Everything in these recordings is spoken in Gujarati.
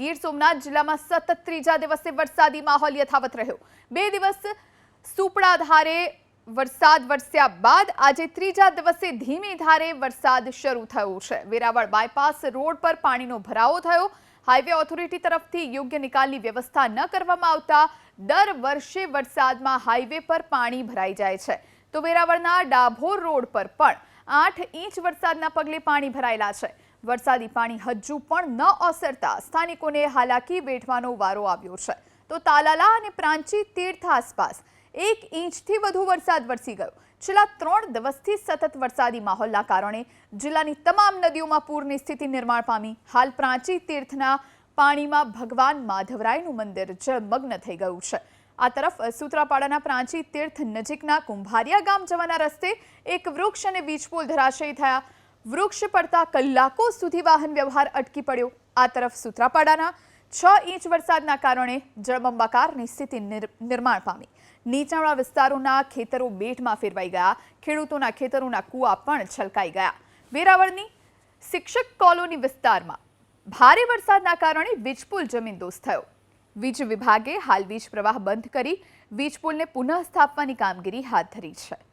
ગીર સોમનાથ જિલ્લામાં સતત ત્રીજા દિવસે વરસાદી માહોલ યથાવત રહ્યો। 2 દિવસ સુપડા ધારે વરસાદ વરસ્યા બાદ આજે ત્રીજા દિવસે ધીમી ધારે વરસાદ શરૂ થયો છે। વેરાવળ બાયપાસ રોડ પર પાણીનો ભરાવો થયો। હાઈવે ઓથોરિટી તરફથી યોગ્ય નિકાલની વ્યવસ્થા ન કરવામાં આવતા દર વર્ષે વરસાદમાં હાઈવે પર પાણી ભરાઈ જાય છે। તો વેરાવળના ડાભોર રોડ પર પણ 8 ઇંચ વરસાદના પગલે પાણી ભરાયેલા છે। વરસાદી પાણી હજુ પણ ન ઓસરતા સ્થાનિકોને હાલાકી વેઠવાનો વારો આવ્યો છે। તો તાલાલા અને પ્રાંચી તીર્થ આસપાસ 1 ઇંચથી વધુ વરસાદ વરસી ગયો। છેલ્લા 3 દિવસથી સતત વરસાદી માહોલના કારણે જિલ્લાની તમામ નદીઓમાં પૂરની સ્થિતિ નિર્માણ પામી। હાલ પ્રાંચી તીર્થના પાણીમાં ભગવાન માધવરાયનું મંદિર જળમગ્ન થઈ ગયું છે। આ તરફ સૂત્રાપાડાના પ્રાંચી તીર્થ નજીકના કુંભારિયા ગામ જવાના રસ્તે એક વૃક્ષ અને વીજપોલ ધરાશયી થયા। વૃક્ષ પડતા કલાકો સુધી વાહન વ્યવહાર અટકી પડ્યો। આ તરફ સૂત્રાપાડાના 6 ઇંચ વરસાદના કારણે જળબંબાકારની સ્થિતિ નિર્માણ પામી। નીચાણવાળા વિસ્તારોના ખેતરો બેટમાં ફેરવાઈ ગયા। ખેડૂતોના ખેતરોના કૂવા પણ છલકાઈ ગયા। વેરાવળની શિક્ષક કોલોની વિસ્તારમાં ભારે વરસાદના કારણે વીજપોલ જમીનદોસ્ત થયો। વીજ વિભાગે હાલ વીજ પ્રવાહ બંધ કરી વીજપોલને પુનઃ સ્થાપવાની કામગીરી હાથ ધરી છે।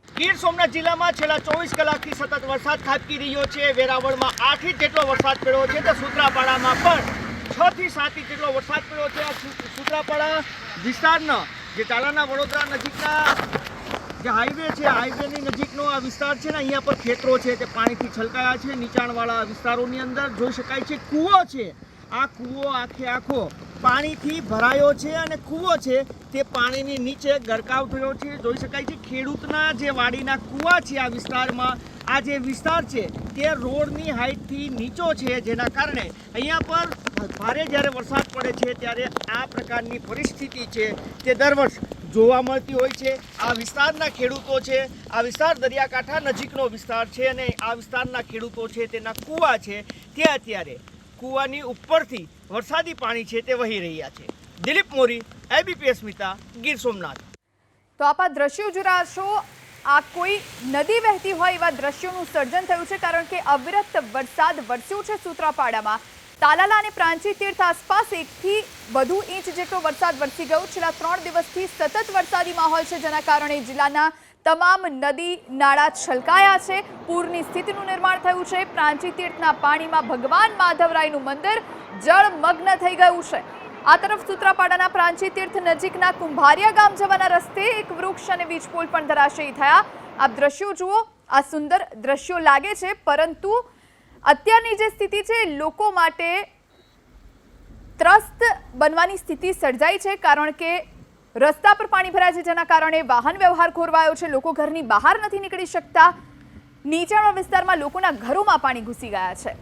ગીર સોમનાથ જિલ્લામાં છેલ્લા 24 કલાકથી સતત વરસાદ ખાબકી રહ્યો છે। વેરાવળમાં 8 ઇંચ જેટલો વરસાદ પડ્યો છે તો સૂત્રાપાડામાં પણ 6 થી 7 ઇંચ જેટલો વરસાદ પડ્યો છે। આ સૂત્રાપાડા વિસ્તારના જે તાલાના વડોદરા નજીકના જે હાઈવે છે, હાઈવેની નજીકનો આ વિસ્તાર છે ને, અહીંયા પર ખેતરો છે તે પાણીથી છલકાયા છે। નીચાણવાળા વિસ્તારોની અંદર જોઈ શકાય છે કૂવો છે। આ કૂવો આખો પાણીથી ભરાયો છે અને કૂવો છે તે પાણીની નીચે ગરકાવ થયો છે। જોઈ શકાય છે ખેડૂતના જે વાડીના કૂવા છે આ વિસ્તારમાં, આ જે વિસ્તાર છે તે રોડની હાઈટથી નીચો છે, જેના કારણે અહીંયા પર ભારે જ્યારે વરસાદ પડે છે ત્યારે આ પ્રકારની પરિસ્થિતિ છે તે દર વર્ષ જોવા મળતી હોય છે। આ વિસ્તારના ખેડૂતો છે, આ વિસ્તાર દરિયાકાંઠા નજીકનો વિસ્તાર છે અને આ વિસ્તારના ખેડૂતો છે તેના કૂવા છે તે અત્યારે કૂવાની ઉપરથી વરસાદી પાણી છે તે વહી રહ્યા છે। દિલીપ મોરી, ABP અસ્મિતા, ગીર સોમનાથ। તો આપ આ દ્રશ્યો જોઈ આ કોઈ નદી વહેતી હોય એવા દ્રશ્યોનું સર્જન થયું છે, કારણ કે અવિરત વરસાદ વરસ્યો છે સૂત્રાપાડામાં। તાલાલા અને પ્રાંચી તીર્થ આસપાસ 1 થી વધુ ઇંચ જેટલો વરસાદ વરસી ગયો। છેલ્લા 3 દિવસથી સતત વરસાદી માહોલ છે, જેના કારણે જિલ્લાના તમામ નદી નાળા છલકાયા છે। પૂરની સ્થિતિનું નિર્માણ થયું છે। પ્રાંચી તીર્થના પાણીમાં ભગવાન માધવરાયનું મંદિર જળમગ્ન થઈ ગયું છે। આ તરફ સૂત્રાપાડાના પ્રાંચી તીર્થ નજીકના કુંભારિયા ગામ જવાના રસ્તે એક વૃક્ષ અને વીજપોલ પણ ધરાશયી થયા। આપ દ્રશ્યો જુઓ, આ સુંદર દ્રશ્યો લાગે છે, પરંતુ અત્યારની જે સ્થિતિ છે લોકો માટે ત્રસ્ત બનવાની સ્થિતિ સર્જાઈ છે, કારણ કે રસ્તા પર પાણી ભરાય છે, જેના કારણે વાહન વ્યવહાર ખોરવાયો છે। લોકો ઘરની બહાર નથી નીકળી શકતા। નીચાણવાળા વિસ્તારમાં લોકોના ઘરોમાં પાણી ઘૂસી ગયા છે।